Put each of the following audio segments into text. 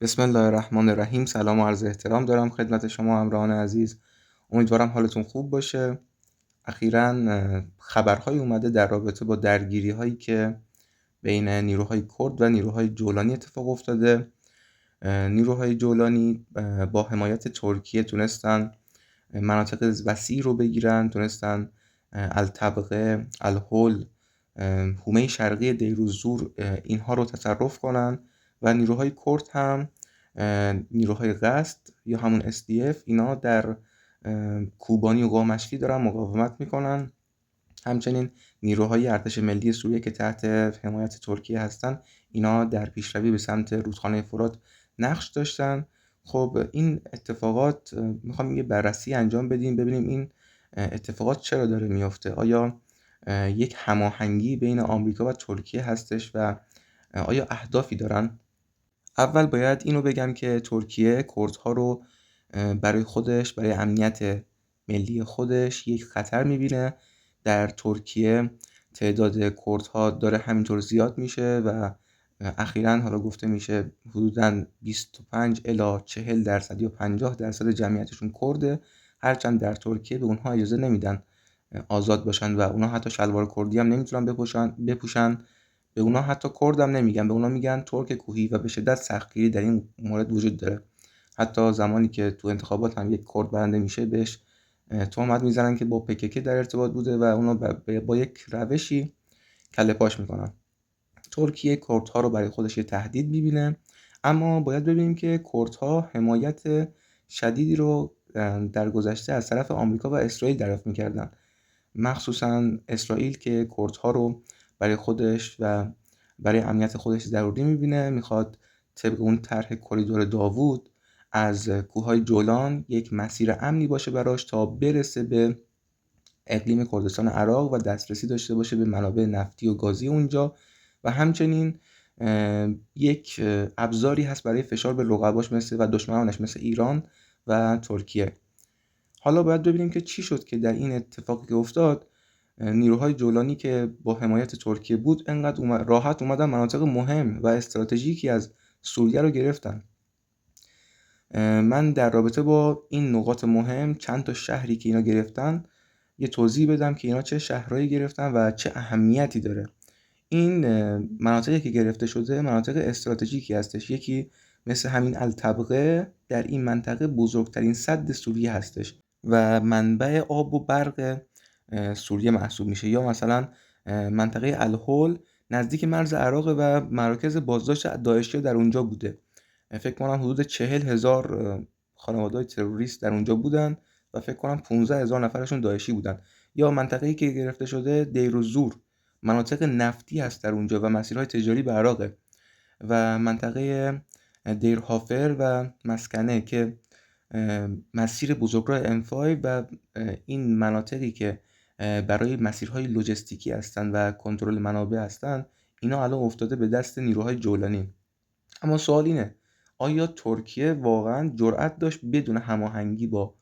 بسم الله الرحمن الرحیم. سلام و عرض احترام دارم خدمت شما همراهان عزیز. امیدوارم حالتون خوب باشه. اخیراً خبرهایی اومده در رابطه با درگیری هایی که بین نیروهای کرد و نیروهای جولانی اتفاق افتاده. نیروهای جولانی با حمایت ترکیه تونستن مناطق وسیع رو بگیرن، تونستن الطبقه، الهول، حومه شرقی دیروزور اینها رو تصرف کنن و نیروهای کرد هم نیروهای قصد یا همون SDF اینا در کوبانی و قامشلی دارن مقاومت میکنن. همچنین نیروهای ارتش ملی سوریه که تحت حمایت ترکیه هستن اینا در پیشروی به سمت رودخانه فرات نقش داشتن. خب این اتفاقات میخوام یه بررسی انجام بدیم، ببینیم این اتفاقات چرا داره میفته. آیا یک هماهنگی بین آمریکا و ترکیه هستش و آیا اهدافی دارن؟ اول باید اینو بگم که ترکیه کردها رو برای خودش، برای امنیت ملی خودش یک خطر میبینه. در ترکیه تعداد کردها داره همینطور زیاد میشه و اخیراً حالا گفته میشه حدوداً 25 الی 40% یا 50% جمعیتشون کرده، هرچند در ترکیه به اونها اجازه نمیدن آزاد باشن و اونها حتی شلوار کردی هم نمیتونن بپوشن. به اونا حتی کرد هم نمیگن، به اونا میگن ترک کوهی و به شدت سختگیری در این مورد وجود داره. حتی زمانی که تو انتخابات هم یک کرد برنده میشه بهش تهمت میزنن که با PKK در ارتباط بوده و اونا با یک روشی کله پاش میکنن. ترکیه کردها رو برای خودش یه تهدید میبینه، اما باید ببینیم که کردها حمایت شدیدی رو در گذشته از طرف آمریکا و اسرائیل دریافت میکردن، مخصوصا اسرائیل که کردها رو برای خودش و برای امنیت خودش ضروری میبینه. میخواد طبق اون طرح کریدور داوود از کوههای جولان یک مسیر امنی باشه براش تا برسه به اقلیم کردستان عراق و دسترسی داشته باشه به منابع نفتی و گازی اونجا و همچنین یک ابزاری هست برای فشار به رقباش و دشمنانش مثل ایران و ترکیه. حالا باید ببینیم که چی شد که در این اتفاقی که افتاد نیروهای جولانی که با حمایت ترکیه بود انقدر راحت اومدن مناطق مهم و استراتژیکی از سوریه رو گرفتن. من در رابطه با این نقاط مهم چند تا شهری که اینا گرفتن یه توضیح بدم که اینا چه شهرهایی گرفتن و چه اهمیتی داره. این مناطقی که گرفته شده مناطق استراتژیکی هستش. یکی مثل همین الطبقه در این منطقه بزرگترین سد سوریه هستش و منبع آب و برق سوریه محسوب میشه. یا مثلا منطقه الهول نزدیک مرز عراق و مراکز بازداشت داعشی در اونجا بوده. فکر کنم حدود 40,000 خانواده تروریست در اونجا بودن و فکر کنم 15,000 نفرشون داعشی بودن. یا منطقه‌ای که گرفته شده دیروزور، مناطق نفتی هست در اونجا و مسیرهای تجاری به عراقه. و منطقه دیرهافر و مسکنه که مسیر بزرگراه M5 و این مناطقی که برای مسیرهای لوجستیکی هستن و کنترل منابع هستن، اینا الان افتاده به دست نیروهای جولانی. اما سوال اینه آیا ترکیه واقعا جرأت داشت بدون هماهنگی با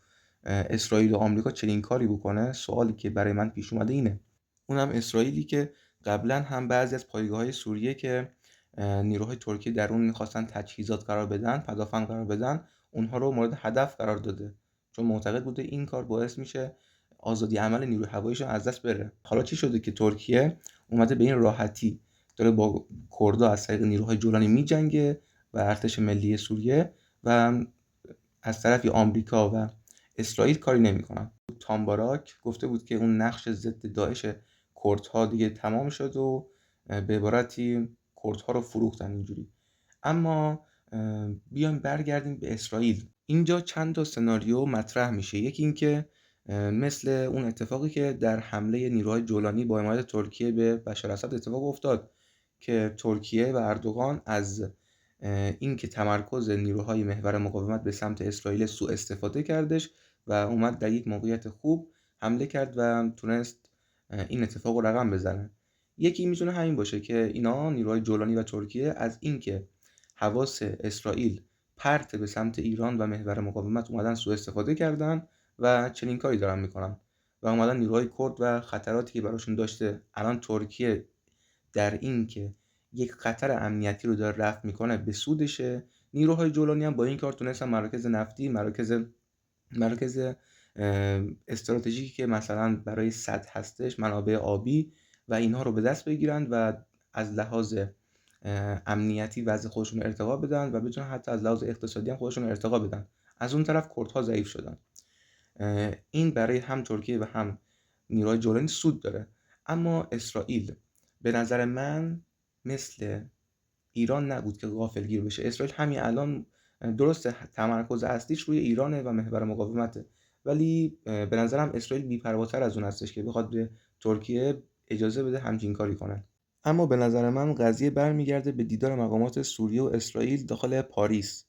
اسرائیل و آمریکا چنین کاری بکنه؟ سوالی که برای من پیش اومده اینه. اونم اسرائیلی که قبلا هم بعضی از پایگاه‌های سوریه که نیروهای ترکیه در اون می‌خواستن تجهیزات قرار بدن، پدافند قرار بدن، اونها رو مورد هدف قرار داده، چون معتقد بوده این کار باعث میشه آزادی عمل نیروی هواییشون از دست بره. حالا چی شده که ترکیه اومده به این راحتی داره با کردها از طریق نیروهای جولانی میجنگه و ارتش ملی سوریه و از طرفی آمریکا و اسرائیل کاری نمیکنن. تام باراک گفته بود که اون نقش ضد داعش کردها دیگه تمام شد و به عبارتی کردها رو فروختن اینجوری. اما بیایم برگردیم به اسرائیل. اینجا چند تا سناریو مطرح میشه. یکی این که مثل اون اتفاقی که در حمله نیروهای جولانی با حمایت ترکیه به بشار اسد اتفاق افتاد که ترکیه و اردوغان از این که تمرکز نیروهای محور مقاومت به سمت اسرائیل سوء استفاده کردش و اومد در یک موقعیت خوب حمله کرد و تونست این اتفاق رو رقم بزنه. یکی میتونه همین باشه که اینا نیروهای جولانی و ترکیه از این که حواس اسرائیل پرت به سمت ایران و محور مقاومت اومدن سوء استفاده کردن و چنین کاری دارن میکنن و اومدن نیروهای کرد و خطراتی که براشون داشته الان ترکیه در این که یک خطر امنیتی رو داره رفع میکنه به سودشه، نیروهای جولانی هم با این کار تونستن مراکز نفتی، مراکز استراتژیکی که مثلا برای سد هستش، منابع آبی و اینها رو به دست بگیرن و از لحاظ امنیتی وضع خودشون ارتقا بدن و بتونن حتی از لحاظ اقتصادی هم خودشون ارتقا بدن. از اون طرف کردها ضعیف شدن. این برای هم ترکیه و هم نیروهای جولانی سود داره. اما اسرائیل به نظر من مثل ایران نبود که غافلگیر بشه. اسرائیل همین الان درسته تمرکز اصلیش روی ایرانه و محور مقاومته، ولی به نظرم اسرائیل بی‌پرواتر از اون هستش که بخواد به ترکیه اجازه بده همچین کاری کنن. اما به نظر من قضیه برمیگرده به دیدار مقامات سوریه و اسرائیل داخل پاریس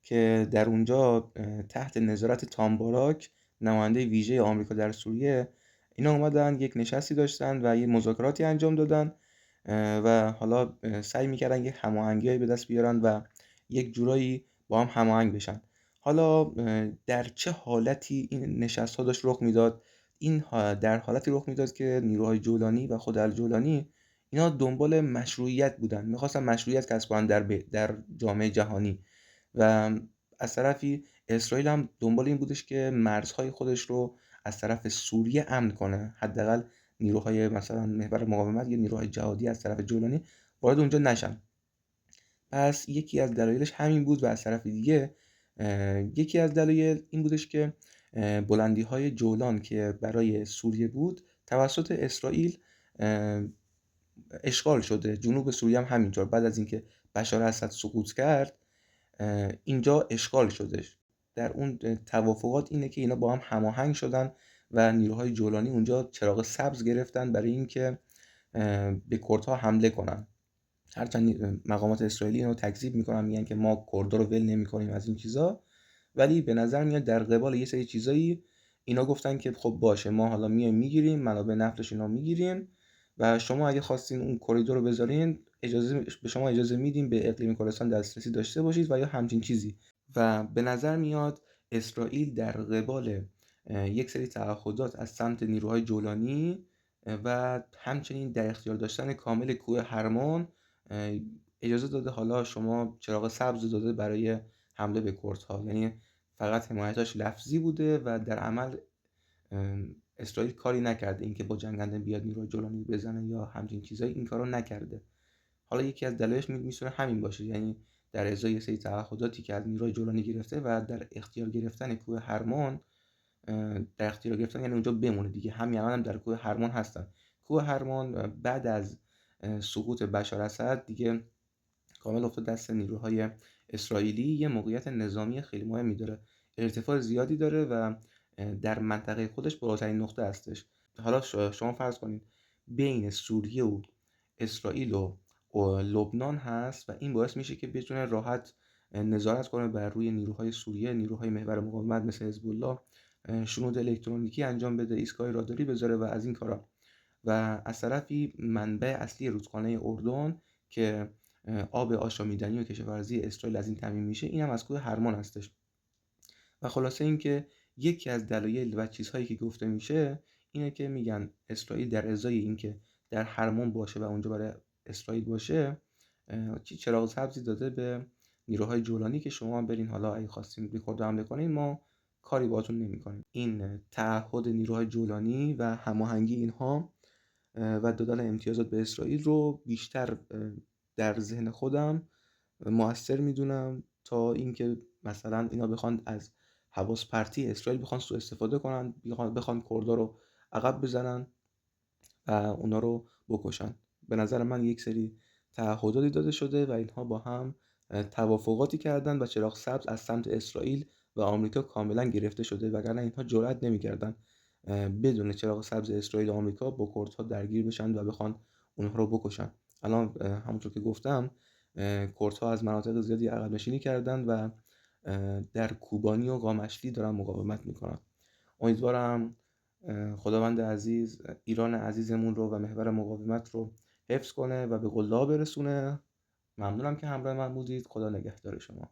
که در اونجا تحت نظارت تام باراک، نماینده ویژه آمریکا در سوریه، اینا اومدن یک نشستی داشتن و یه مذاکراتی انجام دادن و حالا سعی میکردن یه هماهنگی‌هایی به دست بیارن و یک جورایی با هم هماهنگ بشن. حالا در چه حالتی این نشست‌ها داشت رخ میداد؟ این در حالتی رخ میداد که نیروهای جولانی و خود الجولانی اینا دنبال مشروعیت بودن، میخواستن مشروعیت کسب کنن در جامعه جهانی، و از طرفی اسرائیل هم دنبال این بودش که مرزهای خودش رو از طرف سوریه امن کنه، حداقل نیروهای مثلا محور مقاومت یا نیروهای جهادی از طرف جولانی وارد اونجا نشن. پس یکی از دلایلش همین بود و از طرف دیگه یکی از دلایل این بودش که بلندی های جولان که برای سوریه بود توسط اسرائیل اشغال شده. جنوب سوریه هم همینطور بعد از اینکه بشار اسد سقوط کرد اینجا اشغال شدش. در اون توافقات اینه که اینا با هم هماهنگ شدن و نیروهای جولانی اونجا چراغ سبز گرفتن برای اینکه به کردها حمله کنن. هرچند مقامات اسرائیلی اینو تکذیب میکنن، میگن که ما کردها رو ول نمیکنیم از این چیزا، ولی به نظر میاد در قبال یه سری چیزایی اینا گفتن که خب باشه ما حالا میایم میگیریم منابع نفتش اینا میگیریم و شما اگه خواستین اون کریدور رو بذارین به شما اجازه میدیم به اقلیم کردستان دسترسی داشته باشید و یا همچین چیزی. و به نظر میاد اسرائیل در قبال یک سری تعهدات از سمت نیروهای جولانی و همچنین در اختیار داشتن کامل کوه هرمون اجازه داده، حالا شما چراغ سبز داده برای حمله به کردها. یعنی فقط حمایتاش لفظی بوده و در عمل اسرائیل کاری نکرده، اینکه با جنگنده بیاد نیروی جولانی بزنه یا همچین چیزایی، این کارو نکرده. حالا یکی از دلایلش میتونه همین باشه، یعنی در ازای سری تعهداتی که از نیروی جولانی گرفته و در اختیار گرفتن کوه هرمون، در اختیار گرفتن یعنی اونجا بمونه دیگه. همین الان هم در کوه هرمون هستن. کوه هرمون بعد از سقوط بشار اسد دیگه کامل افتاد دست نیروهای اسرائیلی. یه موقعیت نظامی خیلی مهمی داره، ارتفاع زیادی داره و در منطقه خودش بالاترین نقطه هستش. حالا شما فرض کنید بین سوریه و اسرائیل و لبنان هست و این باعث میشه که بتونه راحت نظارت کنه بر روی نیروهای سوریه، نیروهای محور مقاومت مثل حزب الله، شنود الکترونیکی انجام بده، ایستگاه راداری بذاره و از این کارا. و از طرفی منبع اصلی رودخانه اردن که آب آشامیدنی و کشاورزی اسرائیل از این تامین میشه، این هم از کوه هرمون هستش. و خلاصه اینکه یکی از دلایل و چیزهایی که گفته میشه اینه که میگن اسرائیل در ازای اینکه در هرمون باشه و اونجا برای اسرائیل باشه چراغ سبزی داده به نیروهای جولانی که شما برین حالا اگه خواستین به کرد حمله کنین ما کاری باهاتون نمی‌کنیم. این تعهد نیروهای جولانی و هماهنگی اینها و دادن امتیازات به اسرائیل رو بیشتر در ذهن خودم مؤثر میدونم تا اینکه مثلا اینا بخوان از حواس پرتی اسرائیل بخوان سوء استفاده کنن، بخوان کردها رو عقب بزنن و اونا رو بکشن. به نظر من یک سری تعهداتی داده شده و اینها با هم توافقاتی کردن و چراغ سبز از سمت اسرائیل و آمریکا کاملا گرفته شده، وگرنه اینها جرئت نمی‌کردن بدون چراغ سبز اسرائیل و آمریکا با کردها درگیر بشن و بخوان اونها رو بکشن. الان همونطور که گفتم کردها از مناطق زیادی عقب نشینی کردن و در کوبانی و قامشلی دارن مقاومت میکنن. امیدوارم خداوند عزیز ایران عزیزمون رو و محور مقاومت رو حفظ کنه و به قله‌ها برسونه. ممنونم که همراه من بودید. خدا نگهدار شما.